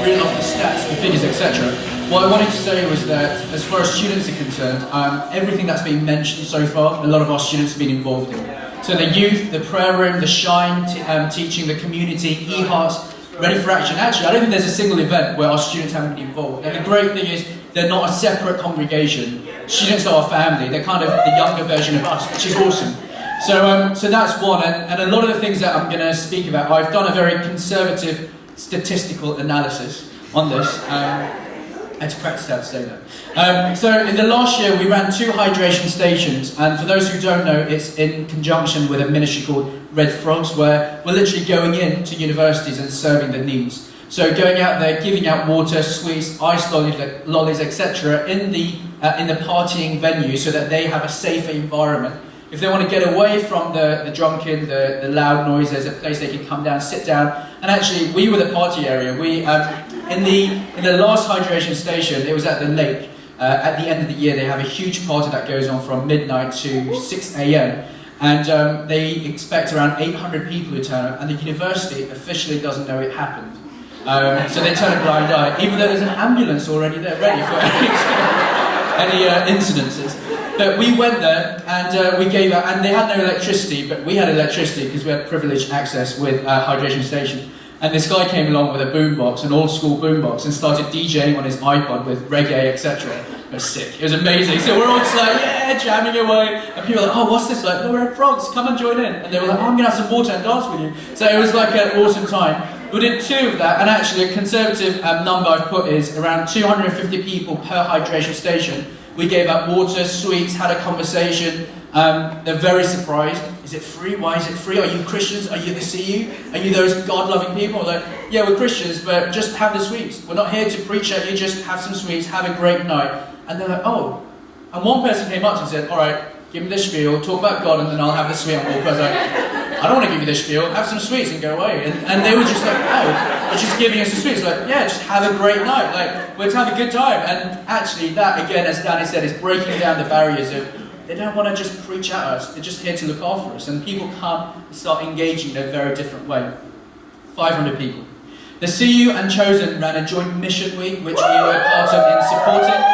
read off the stats, the figures, etc. What I wanted to say was that, as far as students are concerned, everything that's been mentioned so far, a lot of our students have been involved in. So the youth, the prayer room, the Shine teaching, the community, eHearts, Ready for Action. Actually, I don't think there's a single event where our students haven't been involved. And the great thing is, they're not a separate congregation. Students are our family. They're kind of the younger version of us, which is awesome. So that's one. And a lot of the things that I'm going to speak about, I've done a very conservative statistical analysis on this. I had to practice how to say that. So in the last year, we ran 2 hydration stations, and for those who don't know, it's in conjunction with a ministry called Red Frogs, where we're literally going into universities and serving the needs. So going out there, giving out water, sweets, ice lollies, etc. in the partying venue, so that they have a safer environment. If they want to get away from the drunken, the loud noise, there's a place they can come down, sit down. And actually, we were the party area. We in the last hydration station, it was at the lake. At the end of the year, they have a huge party that goes on from midnight to 6 a.m. And they expect around 800 people to turn up, and the university officially doesn't know it happened. So they turn a blind eye, even though there's an ambulance already there ready for any incidences. But we went there and we gave out, and they had no electricity, but we had electricity because we had privileged access with hydration station. And this guy came along with a boombox, an old school boombox, and started DJing on his iPod with reggae, etc. It was sick. It was amazing. So we're all just like, yeah, jamming away. And people were like, oh, what's this? Like, no, we're Red Frogs, come and join in. And they were like, oh, I'm going to have some water and dance with you. So it was like an awesome time. We did 2 of that, and actually a conservative number I've put is around 250 people per hydration station. We gave out water, sweets, had a conversation. They're very surprised. Is it free? Why is it free? Are you Christians? Are you the CU? Are you those God-loving people? Like, yeah, we're Christians, but just have the sweets. We're not here to preach at you, just have some sweets, have a great night. And they're like, oh. And one person came up to me and said, all right, give me the spiel, talk about God, and then I'll have the sweet and walk. I was like, I don't want to give you the spiel, have some sweets and go away. And they were just like, oh, you're just giving us the sweets. Like, yeah, just have a great night. Like, let's have a good time. And actually that, again, as Danny said, is breaking down the barriers of, they don't want to just preach at us, they're just here to look after us. And people come and start engaging in a very different way. 500 people. The CU and Chosen ran a joint mission week, which we were part of in supporting.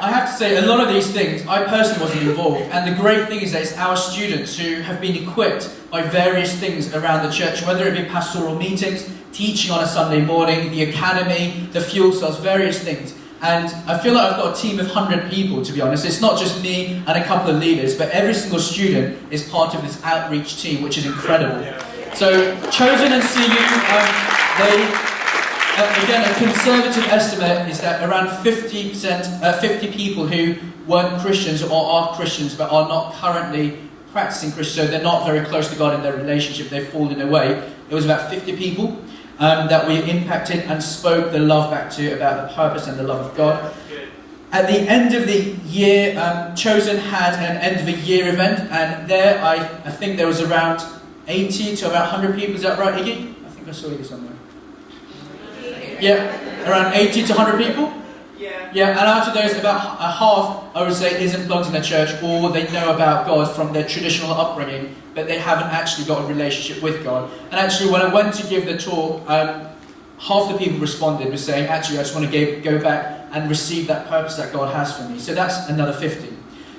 I have to say, a lot of these things, I personally wasn't involved, and the great thing is that it's our students who have been equipped by various things around the church, whether it be pastoral meetings, teaching on a Sunday morning, the academy, the fuel cells, various things. And I feel like I've got a team of 100 people, to be honest. It's not just me and a couple of leaders, but every single student is part of this outreach team, which is incredible. So, Chosen and CU, again, a conservative estimate is that around 50 people who weren't Christians or are Christians but are not currently practicing Christian, so they're not very close to God in their relationship, they've fallen away. It was about 50 people that we impacted and spoke the love back to about the purpose and the love of God. At the end of the year, Chosen had an end of the year event, and there I think there was around 80 to about 100 people, is that right, Iggy? I think I saw Iggy somewhere. Yeah, around 80 to 100 people? Yeah, and out of those, about half, I would say, isn't plugged in the church, or they know about God from their traditional upbringing, but they haven't actually got a relationship with God. And actually, when I went to give the talk, half the people responded with saying, actually, I just want to go back and receive that purpose that God has for me. So that's another 50.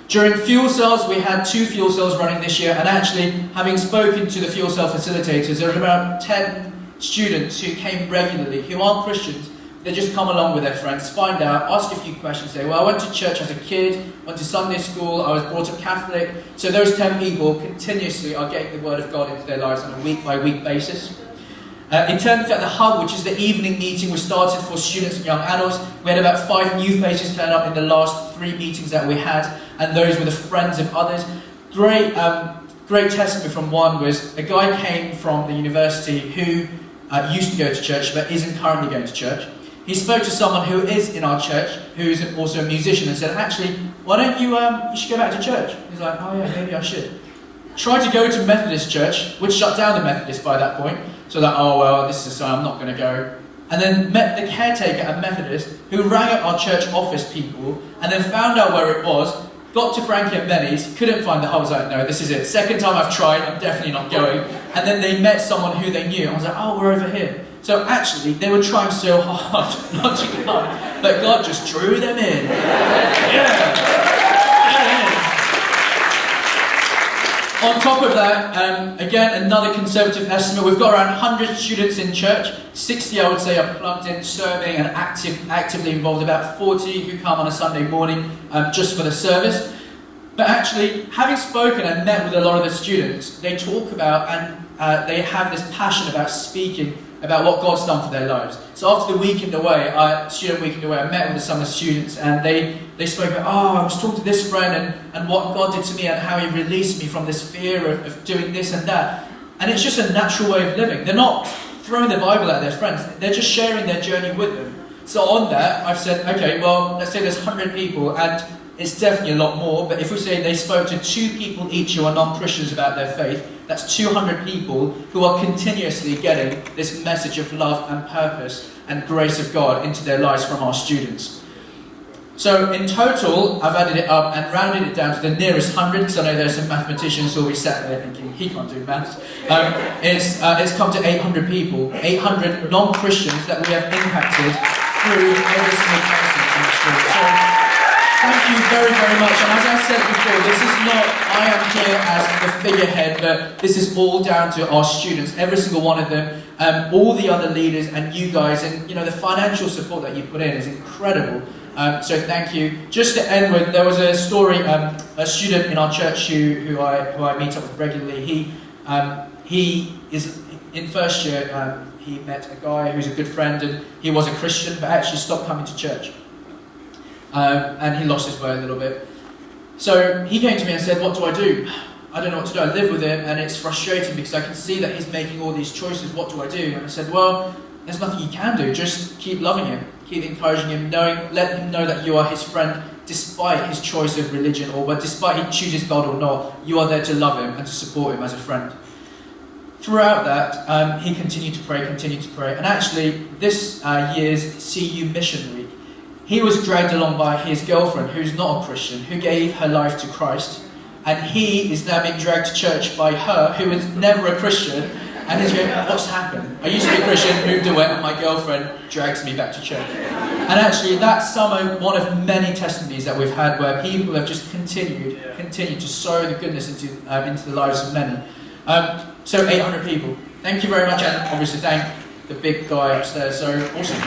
During fuel cells, we had 2 fuel cells running this year, and actually, having spoken to the fuel cell facilitators, there were about 10 students who came regularly, who aren't Christians. They just come along with their friends, find out, ask a few questions, say, well, I went to church as a kid, went to Sunday school, I was brought up Catholic. So those 10 people continuously are getting the Word of God into their lives on a week-by-week basis. In terms of the Hub, which is the evening meeting we started for students and young adults, we had about 5 new faces turn up in the last 3 meetings that we had, and those were the friends of others. Great testimony from one was a guy came from the university who used to go to church but isn't currently going to church. He spoke to someone who is in our church, who's also a musician, and said, actually, why don't you should go back to church. He's like, oh yeah, maybe I should. Tried to go to Methodist church, which shut down the Methodist by that point. So like, oh well, this is a sign, I'm not going to go. And then met the caretaker at Methodist, who rang up our church office people, and then found out where it was, got to Frankie and Benny's, couldn't find it. I was like, no, this is it. Second time I've tried, I'm definitely not going. And then they met someone who they knew. I was like, oh, we're over here. So actually, they were trying so hard not to come, but God just drew them in. Yeah. On top of that, again, another conservative estimate, we've got around 100 students in church. 60, I would say, are plugged in, serving and actively involved. About 40 who come on a Sunday morning just for the service. But actually, having spoken and met with a lot of the students, they talk about and they have this passion about speaking about what God's done for their lives. So after the weekend away, student weekend away, I met with some of the students, and they spoke about, I was talking to this friend and what God did to me and how he released me from this fear of doing this and that. And it's just a natural way of living. They're not throwing the Bible at their friends. They're just sharing their journey with them. So on that, I've said, okay, well, let's say there's 100 people, and it's definitely a lot more, but if we say they spoke to 2 people each who are non-Christians about their faith, that's 200 people who are continuously getting this message of love and purpose and grace of God into their lives from our students. So in total, I've added it up and rounded it down to the nearest 100, because I know there's some mathematicians who will be sat there thinking, he can't do maths. It's come to 800 people, 800 non-Christians that we have impacted through every single person in the school. So, thank you very, very much. And as I said before, this is not, I am here as the figurehead, but this is all down to our students, every single one of them, all the other leaders and you guys, and the financial support that you put in is incredible. So thank you. Just to end with, there was a story, a student in our church who I meet up with regularly. He is in first year. He met a guy who's a good friend, and he was a Christian, but actually stopped coming to church. And he lost his way a little bit. So he came to me and said, what do I do? I don't know what to do. I live with him and it's frustrating because I can see that he's making all these choices. What do I do? And I said, well, there's nothing you can do. Just keep loving him. Keep encouraging him. Let him know that you are his friend despite his choice of religion, or despite he chooses God or not. You are there to love him and to support him as a friend. Throughout that, he continued to pray. And actually, this year's CU Mission Week, he was dragged along by his girlfriend, who's not a Christian, who gave her life to Christ. And he is now being dragged to church by her, who is never a Christian. And he's going, what's happened? I used to be a Christian, moved away, and my girlfriend drags me back to church. And actually, that summer, one of many testimonies that we've had where people have just continued to sow the goodness into the lives of many. So 800 people. Thank you very much, and obviously thank the big guy upstairs. So awesome.